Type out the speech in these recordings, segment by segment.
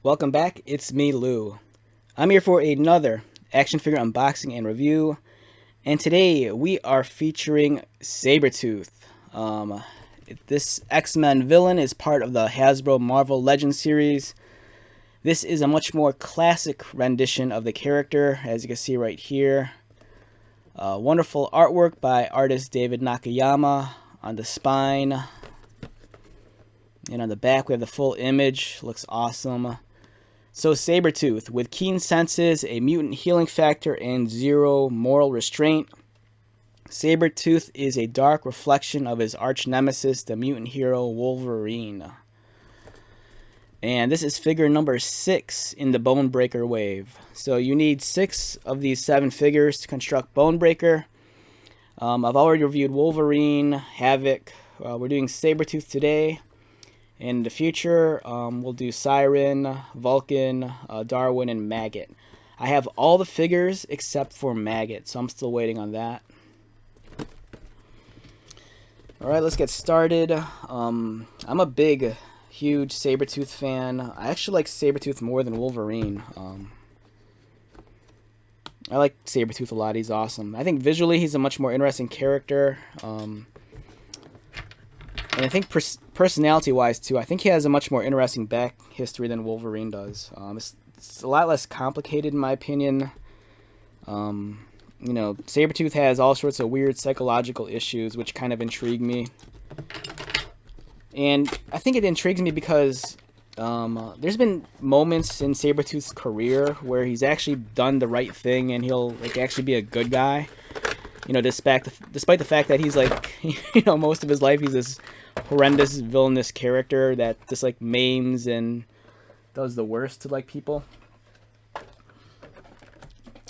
Welcome back, it's me, Lou. I'm here for another action figure unboxing and review, and today we are featuring Sabretooth. Um, this X-Men villain is part of the Hasbro Marvel Legends series. This is a much more classic rendition of the character, as you can see right here. Wonderful artwork by artist David Nakayama on the spine. And on the back we have the full image, looks awesome. So Sabretooth, with keen senses, a mutant healing factor, and zero moral restraint. Sabretooth is a dark reflection of his arch nemesis, the mutant hero Wolverine. And this is figure number 6 in the Bonebreaker wave. So you need 6 of these 7 figures to construct Bonebreaker. I've already reviewed Wolverine, Havoc. We're doing Sabretooth today. In the future, we'll do Siren, Vulcan, Darwin, and Maggot. I have all the figures except for Maggot, so I'm still waiting on that. Alright, let's get started. I'm a big, huge Sabretooth fan. I actually like Sabretooth more than Wolverine. I like Sabretooth a lot. He's awesome. I think visually he's a much more interesting character. And I think personality-wise, too, I think he has a much more interesting back history than Wolverine does. It's a lot less complicated, in my opinion. Sabretooth has all sorts of weird psychological issues, which kind of intrigue me. And I think it intrigues me because there's been moments in Sabretooth's career where he's actually done the right thing and he'll actually be a good guy. Despite the fact that he's most of his life he's this horrendous villainous character that just maims and does the worst to people.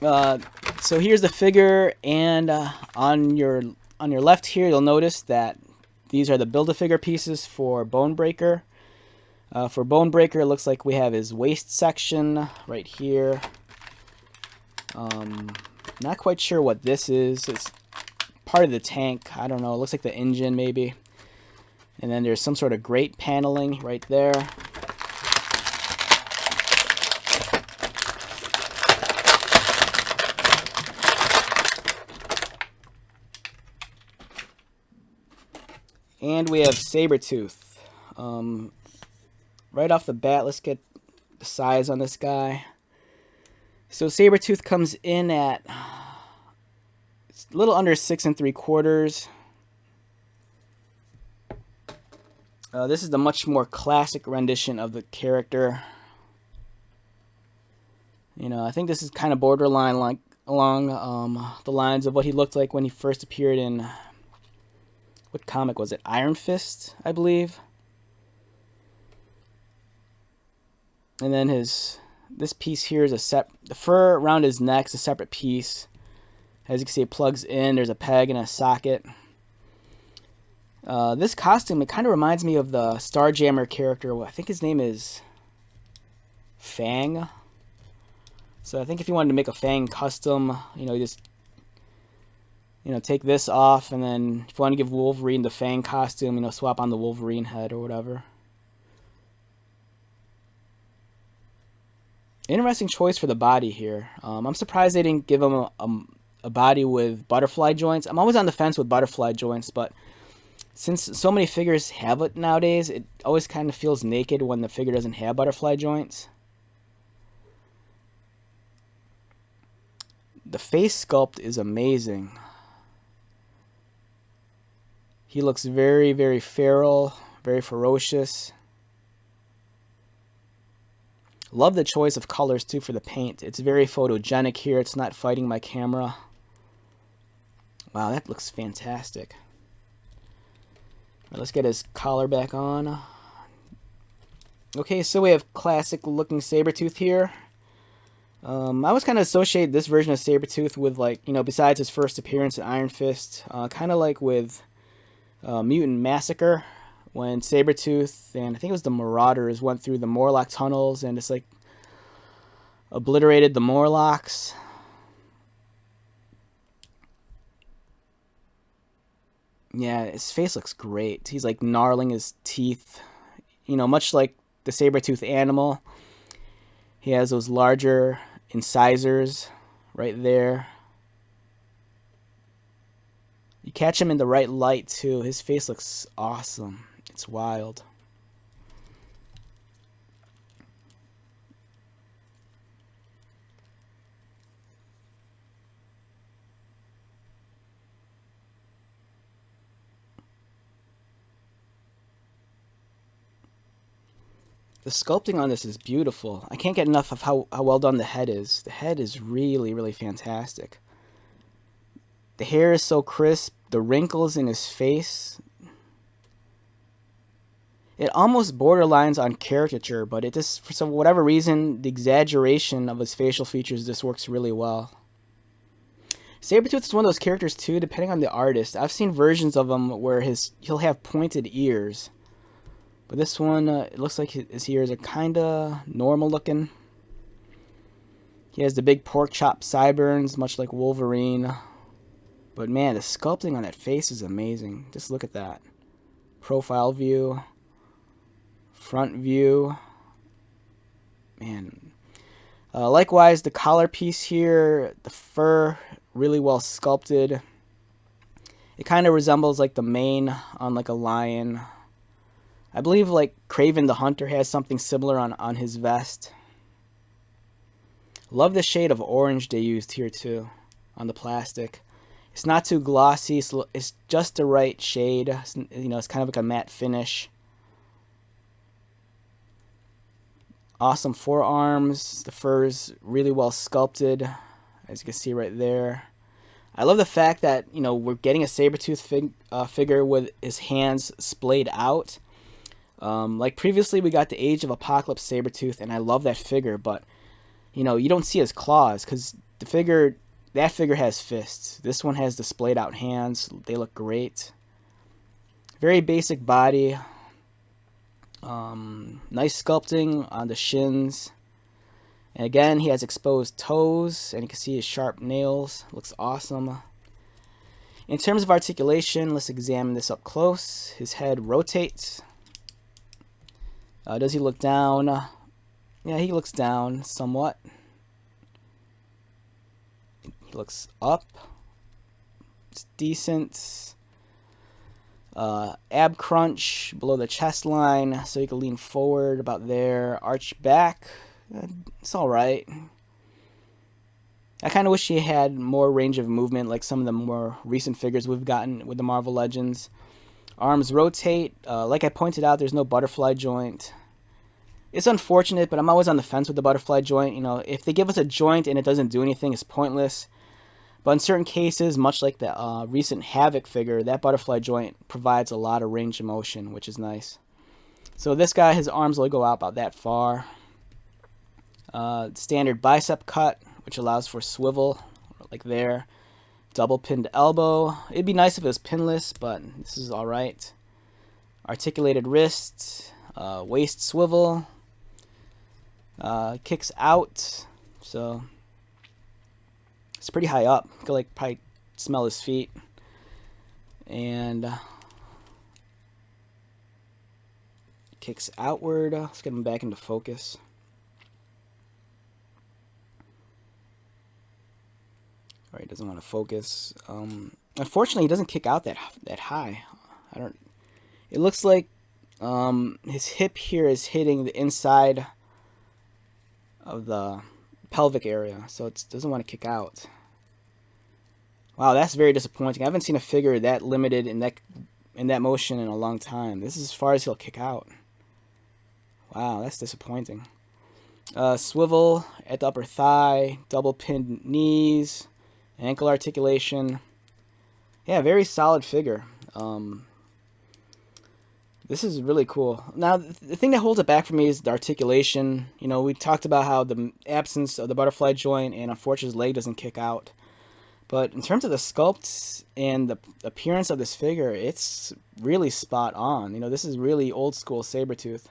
So here's the figure, and on your left here you'll notice that these are the Build-A-Figure pieces for Bonebreaker. For Bonebreaker, it looks like we have his waist section right here. Not quite sure what this is. It's part of the tank. I don't know. It looks like the engine maybe. And then there's some sort of grate paneling right there. And we have Sabretooth. Right off the bat, let's get the size on this guy. So Sabretooth comes in at a little under 6 3/4. This is the much more classic rendition of the character. I think this is kind of borderline along the lines of what he looked like when he first appeared in, what comic was it? Iron Fist, I believe. And then this piece here is the fur around his neck is a separate piece. As you can see, it plugs in. There's a peg and a socket. This costume, it kind of reminds me of the Starjammer character. I think his name is Fang. So I think if you wanted to make a Fang custom, you just take this off, and then if you want to give Wolverine the Fang costume, swap on the Wolverine head or whatever. Interesting choice for the body here. I'm surprised they didn't give him a body with butterfly joints. I'm always on the fence with butterfly joints, but since so many figures have it nowadays, it always kind of feels naked when the figure doesn't have butterfly joints. The face sculpt is amazing. He looks very, very feral, very ferocious. Love the choice of colors too for the paint. It's very photogenic here. It's not fighting my camera. Wow, that looks fantastic. Let's get his collar back on. Okay, so we have classic looking Sabretooth here. I always kind of associate this version of Sabretooth with, besides his first appearance in Iron Fist, kind of like with Mutant Massacre, when Sabretooth and I think it was the Marauders went through the Morlock tunnels and just obliterated the Morlocks. Yeah, his face looks great. He's gnarling his teeth, much like the Sabretooth animal. He has those larger incisors right there. You catch him in the right light too. His face looks awesome. It's wild. The sculpting on this is beautiful. I can't get enough of how well done the head is. The head is really, really fantastic. The hair is so crisp. The wrinkles in his face. It almost borderlines on caricature, but it just, for some whatever reason, the exaggeration of his facial features just works really well. Sabretooth is one of those characters too, depending on the artist. I've seen versions of him where he'll have pointed ears. But this one, it looks like his ears are kind of normal looking. He has the big pork chop sideburns, much like Wolverine. But man, the sculpting on that face is amazing. Just look at that. Profile view. Front view. Man. Likewise, the collar piece here, the fur, really well sculpted. It kind of resembles like the mane on like a lion. I believe like Kraven the Hunter has something similar on his vest. Love the shade of orange they used here too on the plastic. It's not too glossy. It's just the right shade. It's kind of like a matte finish. Awesome forearms. The fur's really well sculpted, as you can see right there. I love the fact that we're getting a Sabretooth figure with his hands splayed out. Like previously, we got the Age of Apocalypse Sabretooth, and I love that figure, but you don't see his claws because that figure has fists. This one has the splayed out hands. They look great. Very basic body. Nice sculpting on the shins. And again, he has exposed toes, and you can see his sharp nails. Looks awesome. In terms of articulation, let's examine this up close. His head rotates. Does he look down? Yeah, he looks down somewhat. He looks up. It's decent. Ab crunch below the chest line, so you can lean forward about there. Arch back. It's alright. I kind of wish he had more range of movement like some of the more recent figures we've gotten with the Marvel Legends. Arms rotate. Like I pointed out, there's no butterfly joint. It's unfortunate, but I'm always on the fence with the butterfly joint. If they give us a joint and it doesn't do anything, it's pointless. But in certain cases, much like the recent Havoc figure, that butterfly joint provides a lot of range of motion, which is nice. So this guy, his arms will go out about that far. Standard bicep cut, which allows for swivel, like there. Double pinned elbow. It'd be nice if it was pinless, but this is alright. Articulated wrist, waist swivel. Kicks out, so it's pretty high up. You can probably smell his feet. And kicks outward. Let's get him back into focus. Alright, doesn't want to focus. Unfortunately, he doesn't kick out that high. It looks like his hip here is hitting the inside of the pelvic area, so it doesn't want to kick out. Wow, that's very disappointing. I haven't seen a figure that limited in that motion in a long time. This is as far as he'll kick out. Wow, that's disappointing. Swivel at the upper thigh, double pinned knees, ankle articulation. Yeah, very solid figure. This is really cool. Now, the thing that holds it back for me is the articulation. We talked about how the absence of the butterfly joint and unfortunately his leg doesn't kick out. But in terms of the sculpt and the appearance of this figure, it's really spot on. This is really old school Sabretooth.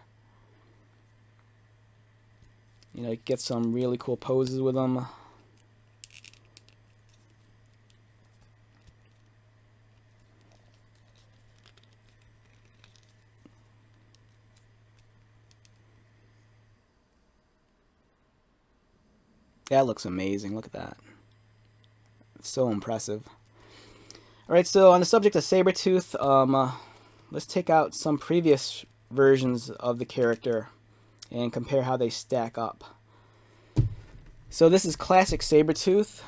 Get some really cool poses with him. That looks amazing. Look at that. It's so impressive. Alright, so on the subject of Sabretooth, let's take out some previous versions of the character and compare how they stack up. So this is classic Sabretooth.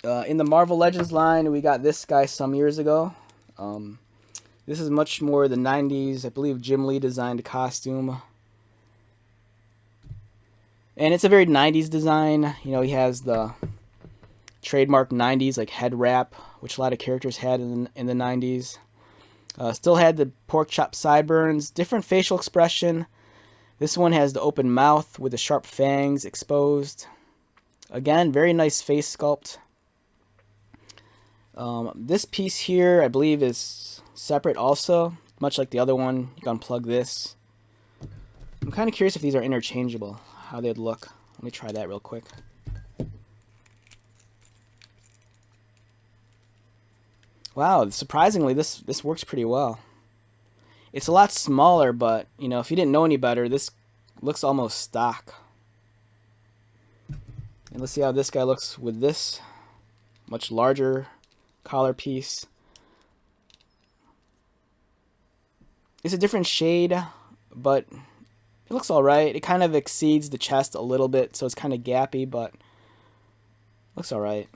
In the Marvel Legends line, we got this guy some years ago. This is much more the 90s. I believe Jim Lee designed a costume. And it's a very 90s design. You know, he has the trademark 90s like head wrap, which a lot of characters had in the 90s. Still had the pork chop sideburns, different facial expression. This one has the open mouth with the sharp fangs exposed. Again, very nice face sculpt. This piece here, I believe, is separate also, much like the other one. You can unplug this. I'm kind of curious if these are interchangeable, how they'd look. Let me try that real quick. Wow, surprisingly, this works pretty well. It's a lot smaller, but, you know, if you didn't know any better, this looks almost stock. And let's see how this guy looks with this much larger collar piece. It's a different shade, but it looks alright. It kind of exceeds the chest a little bit, so it's kind of gappy, but looks alright.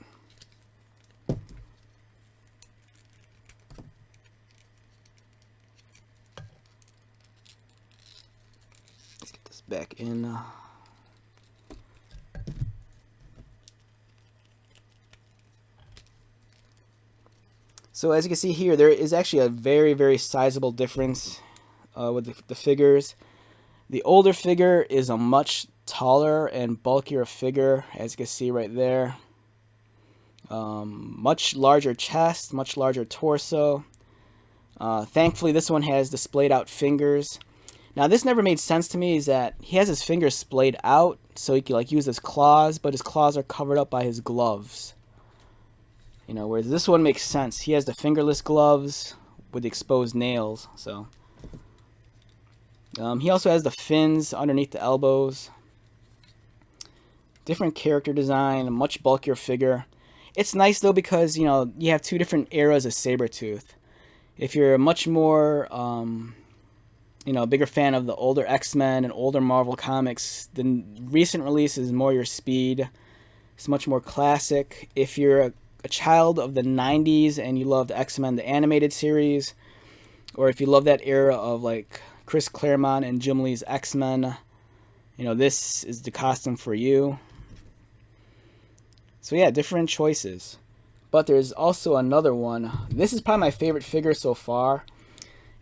Let's get this back in. So as you can see here, there is actually a very, very sizable difference with the figures. The older figure is a much taller and bulkier figure, as you can see right there. Much larger chest, much larger torso. Thankfully, this one has displayed out fingers. Now, this never made sense to me, is that he has his fingers splayed out, so he can like use his claws, but his claws are covered up by his gloves. You know, whereas this one makes sense. He has the fingerless gloves with the exposed nails. So he also has the fins underneath the elbows. Different character design, a much bulkier figure. It's nice though because, you know, you have two different eras of Sabretooth. If you're a much more, you know, a bigger fan of the older X-Men and older Marvel comics, the recent release is more your speed. It's much more classic. If you're a child of the 90s and you loved X-Men, the animated series, or if you love that era of like Chris Claremont and Jim Lee's X-Men, you know, this is the costume for you. So yeah, different choices. But there's also another one. This is probably my favorite figure so far.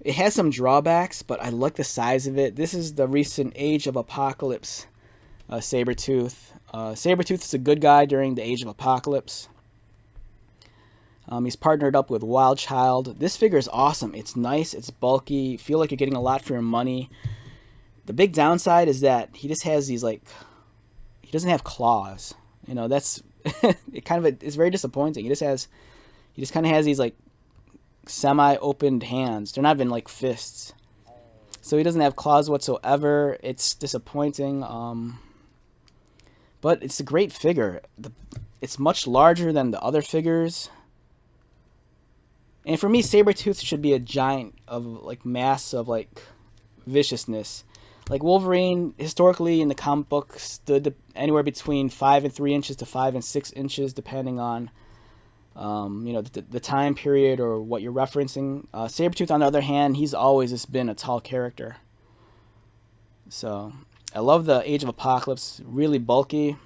It has some drawbacks, but I like the size of it. This is the recent Age of Apocalypse Sabretooth. Sabretooth is a good guy during the Age of Apocalypse. He's partnered up with Wild Child. This figure is awesome. It's nice. It's bulky. You feel like you're getting a lot for your money. The big downside is that he just has these, like, he doesn't have claws. You know, that's it kind of it's very disappointing. He just kind of has these like semi-opened hands. They're not even like fists. So he doesn't have claws whatsoever. It's disappointing. But it's a great figure. It's much larger than the other figures. And for me, Sabretooth should be a giant of like mass of like viciousness. Like Wolverine, historically in the comic book, stood anywhere between 5 and 3 inches to 5 and 6 inches, depending on you know, the time period or what you're referencing. Sabretooth, on the other hand, he's always just been a tall character. So I love the Age of Apocalypse, really bulky.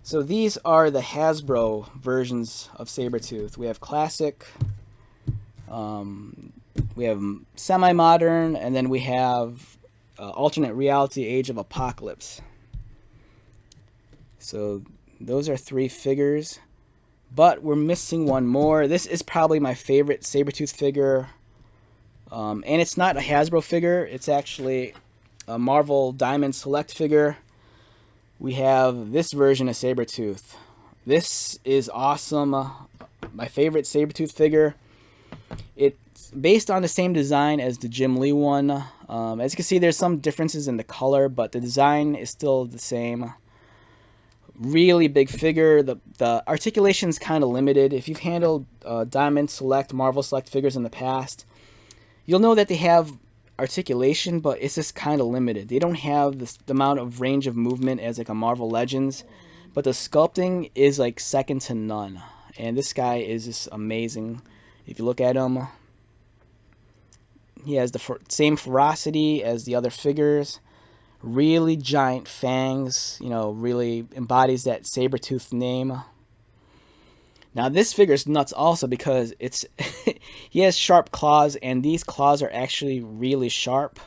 So these are the Hasbro versions of Sabretooth. We have classic, we have semi-modern, and then we have alternate reality Age of Apocalypse. So those are 3 figures, but we're missing one more. This is probably my favorite Sabretooth figure, and it's not a Hasbro figure. It's actually a Marvel Diamond Select figure. We have this version of Sabretooth. This is awesome. My favorite Sabretooth figure. It's based on the same design as the Jim Lee one. As you can see, there's some differences in the color, but the design is still the same. Really big figure. The articulation is kind of limited. If you've handled Diamond Select, Marvel Select figures in the past, you'll know that they have articulation, but it's just kind of limited. They don't have the amount of range of movement as like a Marvel Legends, but the sculpting is like second to none. And this guy is just amazing. If you look at him, he has the same ferocity as the other figures. Really giant fangs, you know, really embodies that Sabretooth name. Now this figure is nuts also because it's he has sharp claws, and these claws are actually really sharp.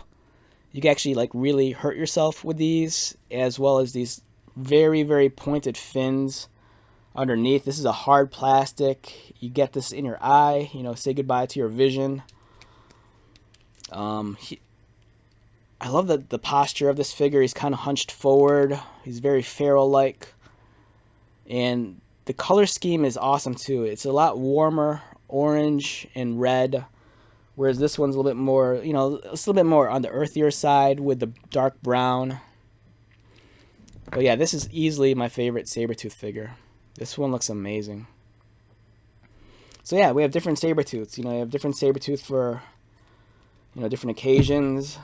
You can actually like really hurt yourself with these, as well as these very, very pointed fins underneath. This is a hard plastic. You get this in your eye, you know, say goodbye to your vision. I love the posture of this figure. He's kind of hunched forward. He's very Pharaoh-like. And the color scheme is awesome too. It's a lot warmer orange and red, whereas this one's a little bit more, you know, it's a little bit more on the earthier side with the dark brown. But yeah, this is easily my favorite Sabretooth figure. This one looks amazing. So yeah, we have different Sabretooths. You know, you have different Sabretooth for, you know, different occasions.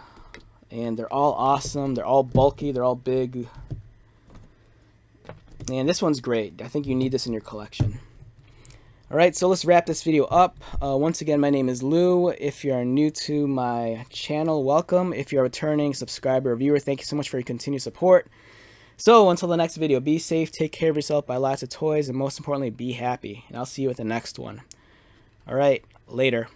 And they're all awesome. They're all bulky. They're all big. And this one's great. I think you need this in your collection. Alright, so let's wrap this video up. Once again, my name is Lou. If you are new to my channel, welcome. If you're a returning subscriber or viewer, thank you so much for your continued support. So, until the next video, be safe, take care of yourself, buy lots of toys, and most importantly, be happy. And I'll see you at the next one. Alright, later.